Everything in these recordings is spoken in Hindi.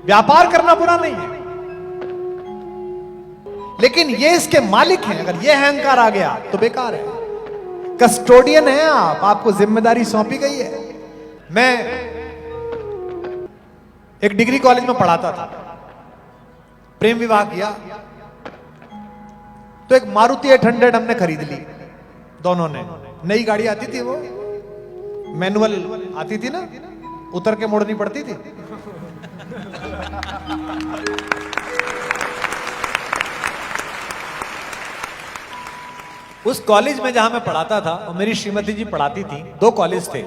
व्यापार करना बुरा नहीं है, लेकिन ये इसके मालिक हैं। अगर ये अहंकार आ गया तो बेकार है। कस्टोडियन है आप, आपको जिम्मेदारी सौंपी गई है। मैं एक डिग्री कॉलेज में पढ़ाता था, प्रेम विवाह किया तो एक मारुति 800 हमने खरीद ली दोनों ने। नई गाड़ी आती थी, वो मैनुअल आती थी ना, उतर के मोड़नी पड़ती थी। उस कॉलेज में जहां मैं पढ़ाता था और मेरी श्रीमती जी पढ़ाती थी, 2 कॉलेज थे,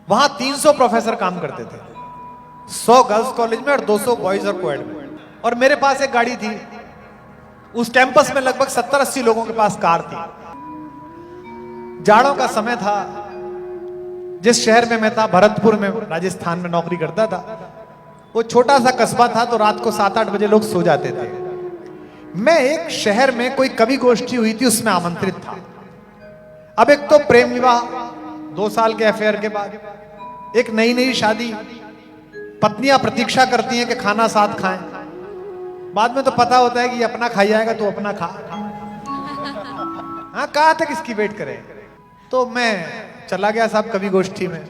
वहां 300 प्रोफेसर काम करते थे, 100 गर्ल्स कॉलेज में और 200 बॉयज और कोएड में। और मेरे पास एक गाड़ी थी। उस कैंपस में लगभग 70-80 लोगों के पास कार थी। जाड़ों का समय था। जिस शहर में मैं था, भरतपुर में, राजस्थान में नौकरी करता था, वो छोटा सा कस्बा था, तो रात को 7-8 बजे लोग सो जाते थे। मैं एक शहर में कोई कवि गोष्ठी हुई थी, उसमें आमंत्रित था। अब एक तो प्रेम विवाह, 2 साल के अफेयर के बाद, एक नई नई शादी, पत्नियां प्रतीक्षा करती हैं कि खाना साथ खाएं। बाद में तो पता होता है कि ये अपना खाई आएगा तो अपना खा। हाँ, कहा तक इसकी वेट करें। तो मैं चला गया साहब कवि गोष्ठी में।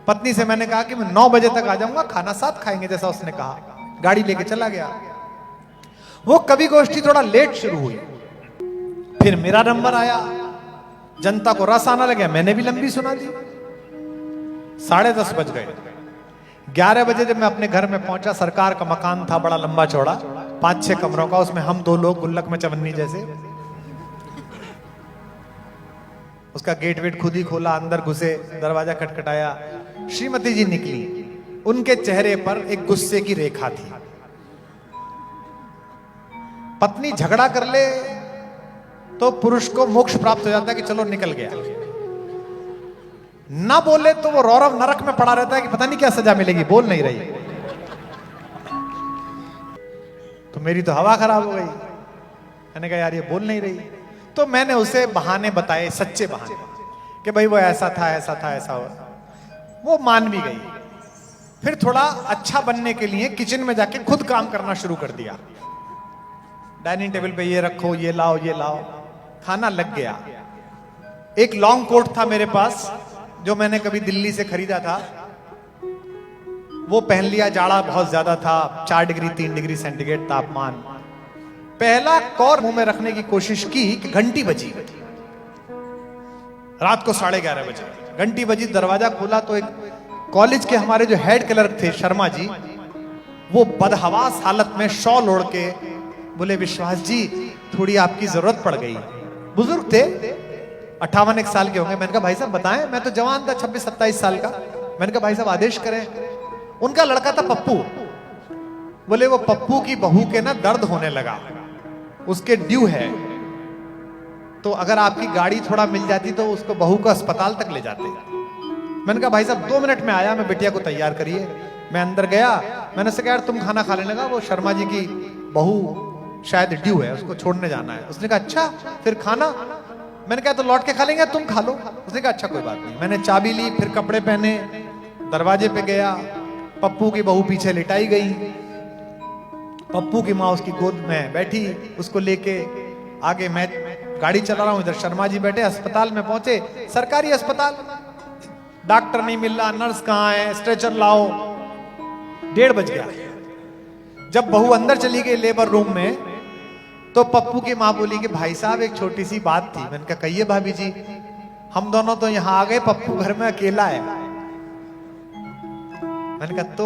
पत्नी से मैंने कहा कि मैं 9 बजे तक आ जाऊंगा, खाना साथ खाएंगे जैसा उसने कहा। गाड़ी लेके चला गया। वो कवि गोष्ठी थोड़ा लेट शुरू हुई, फिर मेरा नंबर आया। जनता को रस आना लगा, मैंने भी लंबी सुना दी। 10:30 बज गए। 11 बजे जब मैं अपने घर में पहुंचा, सरकार का मकान था, बड़ा लंबा चौड़ा, 5-6 कमरों का, उसमें हम 2 लोग गुल्लक में चवन्नी जैसे। उसका गेट वेट खुद ही खोला, अंदर घुसे, दरवाजा खटखटाया। श्रीमती जी निकली। उनके चेहरे पर एक गुस्से की रेखा थी। पत्नी झगड़ा कर ले तो पुरुष को मोक्ष प्राप्त हो जाता है कि चलो निकल गया। ना बोले तो वो रौरव नरक में पड़ा रहता है कि पता नहीं क्या सजा मिलेगी, बोल नहीं रही। तो मेरी तो हवा खराब हो गई। मैंने कहा यार ये बोल नहीं रही। तो मैंने उसे बहाने बताए, सच्चे बहाने, कि भाई वो ऐसा था, ऐसा था, ऐसा हुआ। वो मान भी गई। फिर थोड़ा अच्छा बनने के लिए किचन में जाके खुद काम करना शुरू कर दिया। डाइनिंग टेबल पे ये रखो, ये लाओ, ये लाओ। खाना लग गया। एक लॉन्ग कोट था मेरे पास जो मैंने कभी दिल्ली से खरीदा था, वो पहन लिया। जाड़ा बहुत ज्यादा था, 4 डिग्री 3 डिग्री सेंटीग्रेड तापमान। पहला कौर मुंह में रखने की कोशिश की कि घंटी बजी। रात को 11:30 बजे घंटी बजी। दरवाजा खोला तो एक कॉलेज के हमारे जो हेड क्लर्क थे, शर्मा जी, वो बदहवास हालत में शॉल ओढ़ के बोले, विश्वास जी थोड़ी आपकी जरूरत पड़ गई। बुजुर्ग थे, 58 साल के होंगे। मैंने कहा भाई साहब बताएं। मैं तो जवान था, 26-27 साल का। मैंने कहा भाई साहब आदेश करें। उनका लड़का था पप्पू। बोले वो पप्पू की बहू के ना दर्द होने लगा, उसके ड्यू है, तो अगर आपकी गाड़ी थोड़ा मिल जाती तो उसको बहू को अस्पताल तक ले जाते। मैंने कहा भाई साहब 2 मिनट में आया, मैं बिटिया को तैयार करिए। मैं अंदर गया। मैंने उससे कहा यार तुम खाना खा लेने का, वो शर्मा जी की बहू शायद ड्यू है, उसको छोड़ने जाना है। उसने कहा अच्छा फिर खाना। मैंने कहा तो लौट के खा लेंगे, तुम खा लो। उसने कहा अच्छा कोई बात नहीं। मैंने चाबी ली, फिर कपड़े पहने, दरवाजे पे गया। पप्पू की बहू पीछे लिटाई गई। पप्पू की माँ उसकी गोद में बैठी, उसको लेके आगे मैं गाड़ी चला रहा हूं, इधर शर्मा जी बैठे। अस्पताल में पहुंचे, सरकारी अस्पताल, डॉक्टर नहीं मिल रहा, नर्स कहां है, स्ट्रेचर लाओ। 1:30 बज गया। जब बहू अंदर चली गई लेबर रूम में, तो पप्पू की माँ बोली कि भाई साहब एक छोटी सी बात थी। मैंने कहा कहिए भाभी जी। हम दोनों तो यहां आ गए, पप्पू घर में अकेला है। मैंने कहा तो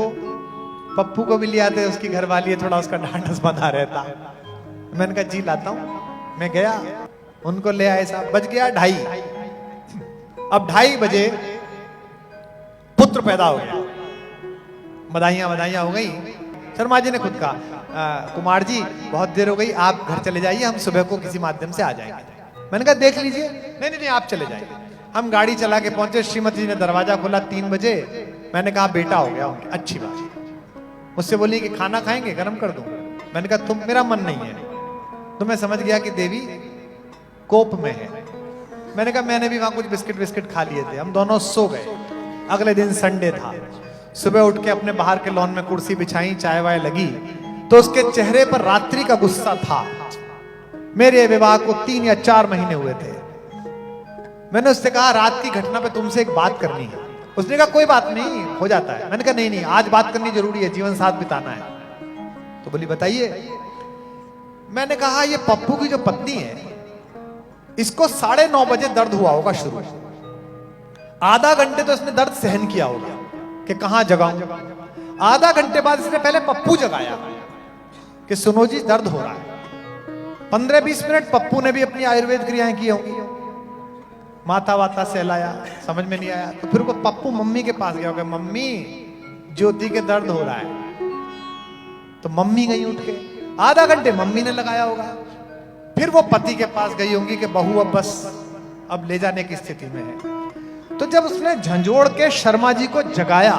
पप्पू को भी ले आते, उसकी घरवाली है, थोड़ा उसका ढांढस बंधा रहता। मैंने कहा जी लाता हूं। मैं गया, उनको ले आए साहब। बज गया 2:30। अब 2:30 बजे पुत्र पैदा हो गया। बधाइयां बधाइयां हो गई। शर्मा जी ने खुद कहा कुमार जी बहुत देर हो गई, आप घर चले जाइए, हम सुबह को किसी माध्यम से आ जाएंगे। मैंने कहा देख लीजिए। नहीं नहीं नहीं आप चले जाइए। हम गाड़ी चला के पहुंचे। श्रीमती जी ने दरवाजा खोला 3 बजे। मैंने कहा बेटा हो गया। अच्छी बात। मुझसे बोली कि खाना खाएंगे, गर्म कर दूं। मैंने कहा तुम, मेरा मन नहीं है। तो मैं समझ गया कि देवी कोप में है। मैंने कहा मैंने भी वहां कुछ बिस्किट खा लिए थे। हम दोनों सो गए। अगले दिन संडे था। सुबह उठ के अपने बाहर के लॉन में कुर्सी बिछाई, चाय वाय लगी, तो उसके चेहरे पर रात्रि का गुस्सा था। मेरे विवाह को 3 या 4 महीने हुए थे। मैंने उससे कहा रात की घटना पे तुमसे एक बात करनी है। उसने कहा कोई बात नहीं, हो जाता है। मैंने कहा नहीं नहीं, आज बात करनी जरूरी है, जीवन साथ बिताना है। तो बोली बताइए। मैंने कहा ये पप्पू की जो पत्नी है, इसको 9:30 बजे दर्द हुआ होगा शुरू, आधा घंटे तो इसने दर्द सहन किया होगा कि कहां जगाऊं। आधा घंटे बाद इसने पहले पप्पू जगाया कि सुनो जी दर्द हो रहा है। 15-20 मिनट पप्पू ने भी अपनी आयुर्वेद क्रियाएं की होंगी, माथा वाता सहलाया, समझ में नहीं आया तो फिर वो पप्पू मम्मी के पास गया होगा, मम्मी ज्योति के दर्द हो रहा है। तो मम्मी गई उठ के, आधा घंटे मम्मी ने लगाया होगा। फिर वो पति के पास गई होंगी कि बहू अब बस अब ले जाने की स्थिति में है। तो जब उसने झंझोड़ के शर्मा जी को जगाया,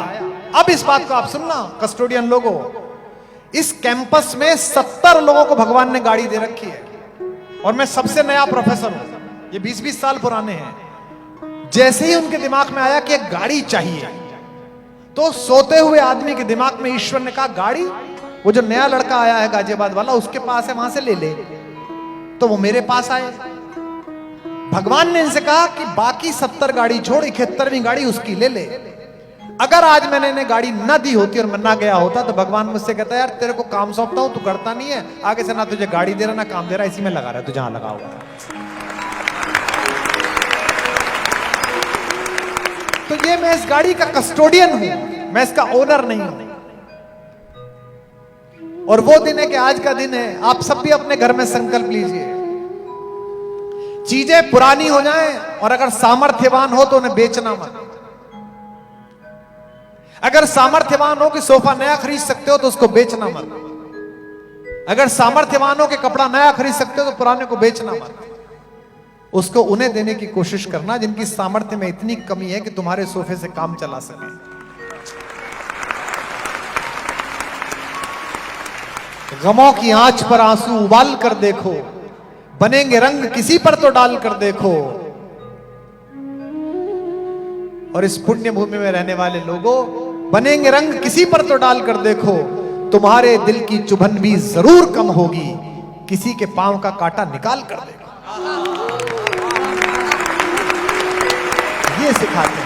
अब इस बात को आप सुनना कस्टोडियन लोगों, इस कैंपस में 70 लोगों को भगवान ने गाड़ी दे रखी है और मैं सबसे नया प्रोफेसर हूं, ये 20-20 साल पुराने हैं। जैसे ही उनके दिमाग में आया कि एक गाड़ी चाहिए, तो सोते हुए आदमी के दिमाग में ईश्वर ने कहा गाड़ी, वो जो नया लड़का आया है गाजियाबाद वाला, उसके पास है, वहां से ले ले। तो वो मेरे पास आए। भगवान ने इनसे कहा कि बाकी 70 गाड़ी छोड़ 71वीं गाड़ी उसकी ले ले। अगर आज मैंने इन्हें गाड़ी ना दी होती और मैं ना गया होता तो भगवान मुझसे कहता यार तेरे को काम सौंपता हूं, तू करता नहीं है, आगे से ना तुझे गाड़ी दे रहा ना काम दे रहा, इसी में लगा रहा है, तू जहां लगा हुआ। तो ये मैं इस गाड़ी का कस्टोडियन हूं, मैं इसका ओनर नहीं हूं। और वो दिन है कि आज का दिन है, आप सब भी अपने घर में संकल्प लीजिए, चीजें पुरानी हो जाएं और अगर सामर्थ्यवान हो तो उन्हें बेचना मत। अगर सामर्थ्यवान हो कि सोफा नया खरीद सकते हो तो उसको बेचना मत। अगर सामर्थ्यवान हो कि कपड़ा नया खरीद सकते हो तो पुराने को बेचना मत। उसको उन्हें देने की कोशिश करना जिनकी सामर्थ्य में इतनी कमी है कि तुम्हारे सोफे से काम चला सके। गमों की आंच पर आंसू उबाल कर देखो, बनेंगे रंग किसी पर तो डाल कर देखो। और इस पुण्य भूमि में रहने वाले लोगों, बनेंगे रंग किसी पर तो डाल कर देखो, तुम्हारे दिल की चुभन भी जरूर कम होगी, किसी के पांव का कांटा निकाल कर देखो। ये सिखाते हैं।